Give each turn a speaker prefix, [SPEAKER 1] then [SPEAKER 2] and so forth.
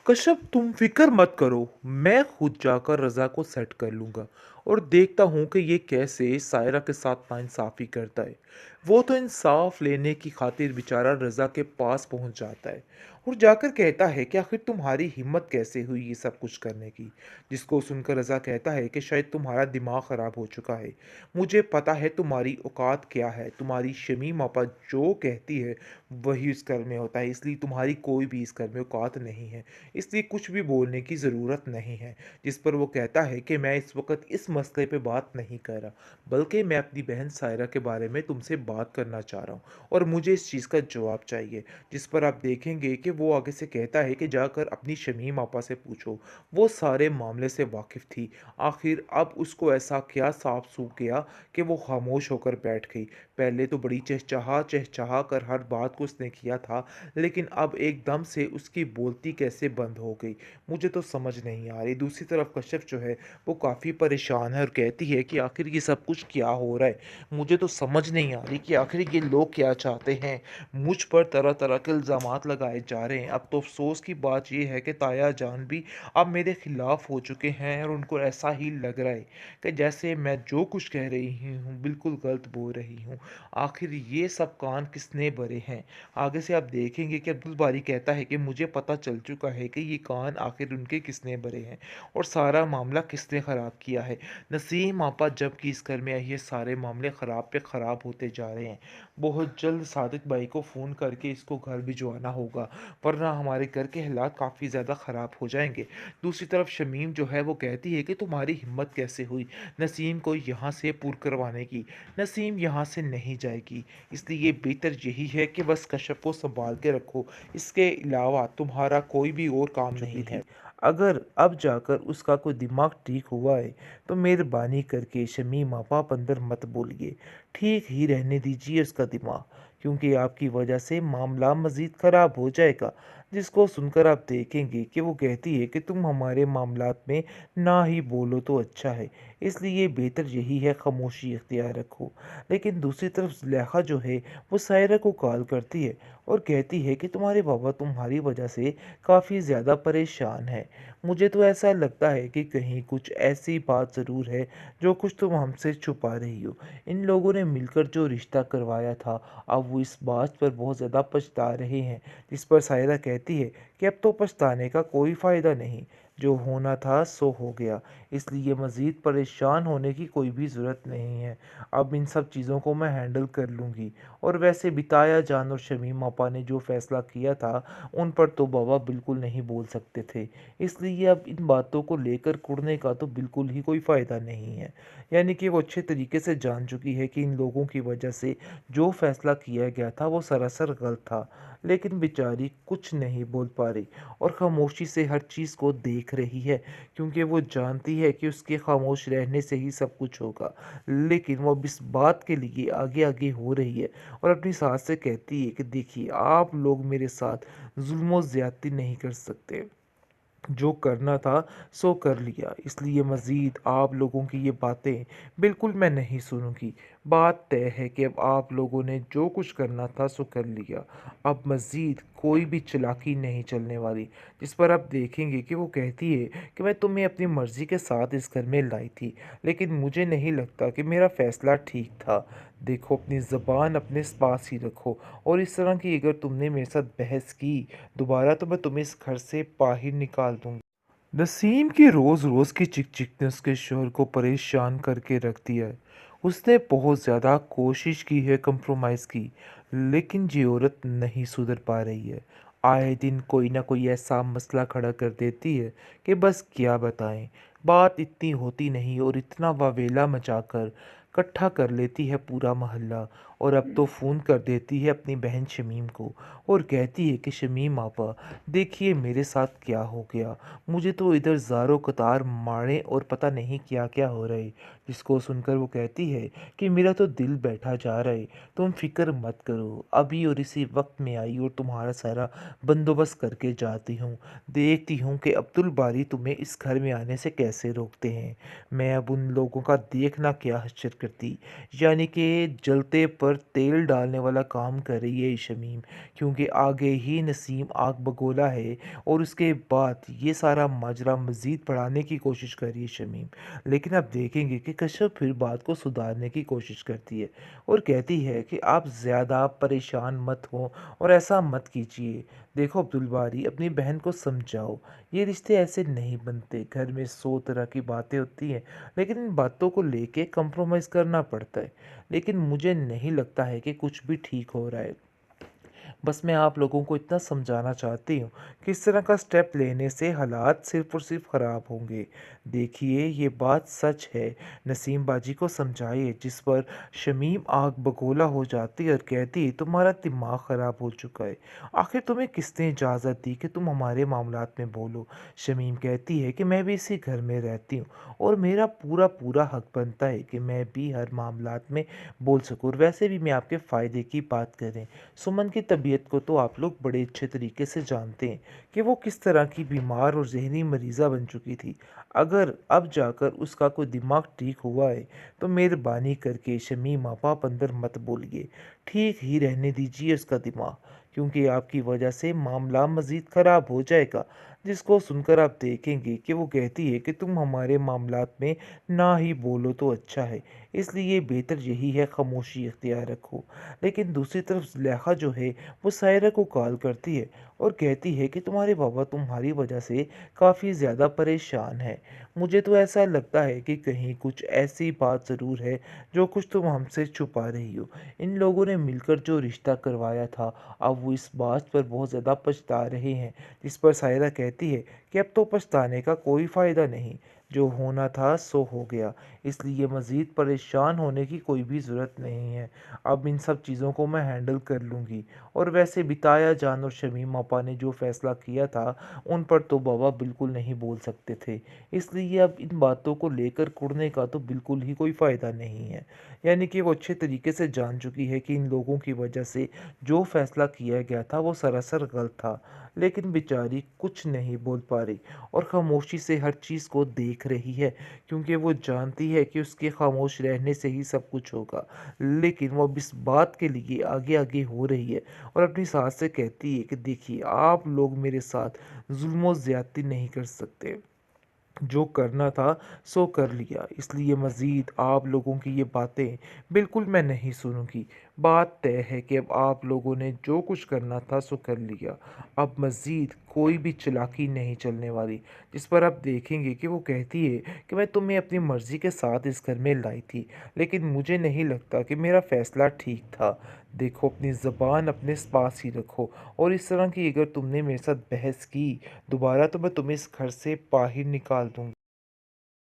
[SPEAKER 1] कश्यप तुम फिक्र मत करो। मैं खुद जाकर रज़ा को सेट कर लूँगा और देखता हूँ कि ये कैसे सायरा के साथ नाइंसाफ़ी करता है। वो तो इंसाफ लेने की खातिर बेचारा रज़ा के पास पहुँच जाता है और जाकर कहता है कि आखिर तुम्हारी हिम्मत कैसे हुई ये सब कुछ करने की। जिसको सुनकर रज़ा कहता है कि शायद तुम्हारा दिमाग ख़राब हो चुका है। मुझे पता है तुम्हारी औकात क्या है। तुम्हारी शमीम आपा जो कहती है वही इस घर में होता है, इसलिए तुम्हारी कोई भी इस घर में औकात नहीं है। इसलिए कुछ भी बोलने की ज़रूरत नहीं है। जिस पर वो कहता है कि मैं इस वक्त इस मसले पे बात नहीं कर रहा, बल्कि मैं अपनी बहन सायरा के बारे में तुमसे बात करना चाह रहा हूँ और मुझे इस चीज़ का जवाब चाहिए। जिस पर आप देखेंगे कि वो आगे से कहता है कि जाकर अपनी शमीम आपा से पूछो। वो सारे मामले से वाकिफ़ थी। आखिर अब उसको ऐसा क्या साफ सूख गया कि वो खामोश होकर बैठ गई। पहले तो बड़ी चहचहा चहचहा कर हर बात को उसने किया था, लेकिन अब एकदम से उसकी बोलती कैसे बंद हो गई, मुझे तो समझ नहीं आ रही। दूसरी तरफ कश्यप जो है वो काफ़ी परेशान है और कहती है कि आखिर ये सब कुछ क्या हो रहा है। मुझे तो समझ नहीं आ रही कि आखिर ये लोग क्या चाहते हैं। मुझ पर तरह तरह के इल्ज़ामात लगाए जा रहे हैं। अब तो अफसोस की बात यह है कि ताया जान भी अब मेरे खिलाफ हो चुके हैं और उनको ऐसा ही लग रहा है कि जैसे मैं जो कुछ कह रही हूँ बिल्कुल गलत बोल रही हूँ। आखिर ये सब कान किसने भरे हैं। आगे से आप देखेंगे कि अब्दुल बारी कहता है कि मुझे पता चल चुका है कि ये कान आखिर उनके किसने भरे हैं और सारा मामला किसने ख़राब किया है। नसीम आपा जब कि इस घर में आई है, सारे मामले ख़राब पे ख़राब होते जा रहे हैं। बहुत जल्द सादिक भाई को फ़ोन करके इसको घर भिजवाना होगा, वरना हमारे घर के हालात काफ़ी ज़्यादा ख़राब हो जाएंगे। दूसरी तरफ शमीम जो है वो कहती है कि तुम्हारी हिम्मत कैसे हुई नसीम को यहाँ से पुर करवाने की। नसीम यहाँ से नहीं जाएगी, इसलिए बेहतर यही है कि बस कश्यप को संभाल के रखो। इसके अलावा तुम्हारा कोई भी और काम नहीं है। अगर अब जाकर उसका कोई दिमाग ठीक हुआ है तो मेहरबानी करके शमीम आप अंदर मत बोलिए। ठीक ही रहने दीजिए उसका दिमाग, क्योंकि आपकी वजह से मामला मज़ीद ख़राब हो जाएगा। जिसको सुनकर आप देखेंगे कि वो कहती है कि तुम हमारे मामलात में ना ही बोलो तो अच्छा है, इसलिए बेहतर यही है खामोशी इख्तियार रखो। लेकिन दूसरी तरफ ज़ुलेखा जो है वो सायरा को कॉल करती है और कहती है कि तुम्हारे बाबा तुम्हारी वजह से काफ़ी ज़्यादा परेशान है। मुझे तो ऐसा लगता है कि कहीं कुछ ऐसी बात ज़रूर है जो कुछ तुम हमसे छुपा रही हो। इन लोगों ने मिलकर जो रिश्ता करवाया था, अब वो इस बात पर बहुत ज़्यादा पछता रहे हैं। जिस पर सायरा कहती है कि अब तो पछताने का कोई फ़ायदा नहीं, जो होना था सो हो गया, इसलिए मज़ीद परेशान होने की कोई भी ज़रूरत नहीं है। अब इन सब चीज़ों को मैं हैंडल कर लूँगी। और वैसे भी ताया जान और शमीम आपा ने जो फ़ैसला किया था उन पर तो बाबा बिल्कुल नहीं बोल सकते थे, इसलिए अब इन बातों को लेकर कुढ़ने का तो बिल्कुल ही कोई फ़ायदा नहीं है। यानी कि वो अच्छे तरीके से जान चुकी है कि इन लोगों की वजह से जो फ़ैसला किया गया था वो सरासर गलत था, लेकिन बेचारी कुछ नहीं बोल पा रही और खामोशी से हर चीज़ को देख रही है, क्योंकि वो जानती है कि उसके खामोश रहने से ही सब कुछ होगा। लेकिन वो अब इस बात के लिए आगे आगे हो रही है और अपनी सास से कहती है कि देखिए आप लोग मेरे साथ जुल्म ज़्यादती नहीं कर सकते। जो करना था सो कर लिया, इसलिए मज़ीद आप लोगों की ये बातें बिल्कुल मैं नहीं सुनूंगी। बात तय है कि अब आप लोगों ने जो कुछ करना था सो कर लिया, अब मज़ीद कोई भी चालाकी नहीं चलने वाली। जिस पर आप देखेंगे कि वो कहती है कि मैं तुम्हें अपनी मर्ज़ी के साथ इस घर में लाई थी, लेकिन मुझे नहीं लगता कि मेरा फ़ैसला ठीक था। देखो अपनी ज़बान अपने पास ही रखो, और इस तरह की अगर तुमने मेरे साथ बहस की दोबारा तो मैं तुम्हें इस घर से बाहर निकाल दूंगी। नसीम की रोज़ रोज़ की चिक चिक ने उसके शोहर को परेशान करके रख दिया है। उसने बहुत ज़्यादा कोशिश की है कंप्रोमाइज़ की, लेकिन ये औरत नहीं सुधर पा रही है। आए दिन कोई ना कोई ऐसा मसला खड़ा कर देती है कि बस क्या बताएं। बात इतनी होती नहीं और इतना वावेला मचाकर इकट्ठा कर लेती है पूरा मोहल्ला, और अब तो फ़ोन कर देती है अपनी बहन शमीम को और कहती है कि शमीम आपा देखिए मेरे साथ क्या हो गया। मुझे तो इधर ज़ारों कतार मारे और पता नहीं क्या क्या हो रहा है। जिसको सुनकर वो कहती है कि मेरा तो दिल बैठा जा रहा है, तुम फिक्र मत करो, अभी और इसी वक्त में आई और तुम्हारा सारा बंदोबस्त करके जाती हूँ। देखती हूँ कि अब्दुल बारी तुम्हें इस घर में आने से कैसे रोकते हैं। मैं अब उन लोगों का देखना क्या हश्र करती, यानी कि जलते पर तेल डालने वाला काम कर रही है शमीम, क्योंकि आगे ही नसीम आग बगोला है और उसके बाद ये सारा माजरा मज़ीद बढ़ाने की कोशिश कर रही है शमीम। लेकिन आप देखेंगे कि कश्यप फिर बात को सुधारने की कोशिश करती है और कहती है कि आप ज़्यादा परेशान मत हो और ऐसा मत कीजिए। देखो अब्दुल बारी, अपनी बहन को समझाओ, ये रिश्ते ऐसे नहीं बनते। घर में 100 तरह की बातें होती हैं, लेकिन इन बातों को लेके कंप्रोमाइज़ करना पड़ता है। लेकिन मुझे नहीं लगता है कि कुछ भी ठीक हो रहा है। बस मैं आप लोगों को इतना समझाना चाहती हूँ कि इस तरह का स्टेप लेने से हालात सिर्फ़ और सिर्फ़ ख़राब होंगे। देखिए, ये बात सच है। नसीम बाजी को समझाइए, जिस पर शमीम आग बगोला हो जाती है और कहती है, तुम्हारा दिमाग ख़राब हो चुका है। आखिर तुम्हें किसने इजाज़त दी कि तुम हमारे मामलात में बोलो? शमीम कहती है कि मैं भी इसी घर में रहती हूँ और मेरा पूरा पूरा हक बनता है कि मैं भी हर मामलात में बोल सकूँ। और वैसे भी मैं आपके फ़ायदे की बात करें, सुमन की तबीयत को तो आप लोग बड़े अच्छे तरीके से जानते हैं कि वो किस तरह की बीमार और ज़हनी मरीज़ा बन चुकी थी। अगर अब जाकर उसका कोई दिमाग ठीक हुआ है, तो मेहरबानी करके शमीम आप अंदर मत बोलिए। ठीक ही रहने दीजिए उसका दिमाग, क्योंकि आपकी वजह से मामला मज़ीद ख़राब हो जाएगा। जिसको सुनकर आप देखेंगे कि वो कहती है कि तुम हमारे मामलात में ना ही बोलो तो अच्छा है, इसलिए बेहतर यही है खामोशी इख्तियार रखो। लेकिन दूसरी तरफ ज़ुलेखा जो है, वो सायरा को कॉल करती है और कहती है कि तुम्हारे बाबा तुम्हारी वजह से काफ़ी ज़्यादा परेशान हैं। मुझे तो ऐसा लगता है कि कहीं कुछ ऐसी बात ज़रूर है जो कुछ तुम हमसे छुपा रही हो। इन लोगों ने मिलकर जो रिश्ता करवाया था, अब वो इस बात पर बहुत ज़्यादा पछता रहे हैं। जिस पर सायरा कहती है कि अब तो पछताने का कोई फ़ायदा नहीं, जो होना था सो हो गया, इसलिए मज़ीद परेशान होने की कोई भी ज़रूरत नहीं है। अब इन सब चीज़ों को मैं हैंडल कर लूँगी। और वैसे भी ताया जान और शमीम आपा ने जो फ़ैसला किया था, उन पर तो बाबा बिल्कुल नहीं बोल सकते थे। इसलिए अब इन बातों को लेकर कुढ़ने का तो बिल्कुल ही कोई फ़ायदा नहीं है। यानी कि वो अच्छे तरीके से जान चुकी है कि इन लोगों की वजह से जो फ़ैसला किया गया था, वो सरासर गलत था। लेकिन बेचारी कुछ नहीं बोल पा रही और खामोशी से हर चीज़ को देख रही है, क्योंकि वो जानती है कि उसके खामोश रहने से ही सब कुछ होगा। लेकिन वो अब इस बात के लिए आगे-आगे हो रही है और अपनी सास से कहती है कि देखिए, आप लोग मेरे साथ ज़ुल्म और ज़्यादती नहीं कर सकते। जो करना था सो कर लिया, इसलिए मज़ीद आप लोगों की ये बातें बिल्कुल मैं नहीं सुनूँगी। बात तय है कि अब आप लोगों ने जो कुछ करना था सो कर लिया। अब मज़ीद कोई भी चालाकी नहीं चलने वाली। जिस पर आप देखेंगे कि वो कहती है कि मैं तुम्हें अपनी मर्ज़ी के साथ इस घर में लाई थी, लेकिन मुझे नहीं लगता कि मेरा फ़ैसला ठीक था। देखो, अपनी ज़बान अपने पास ही रखो और इस तरह की अगर तुमने मेरे साथ बहस की दोबारा, तो मैं तुम्हें इस घर से बाहर निकाल दूँगी।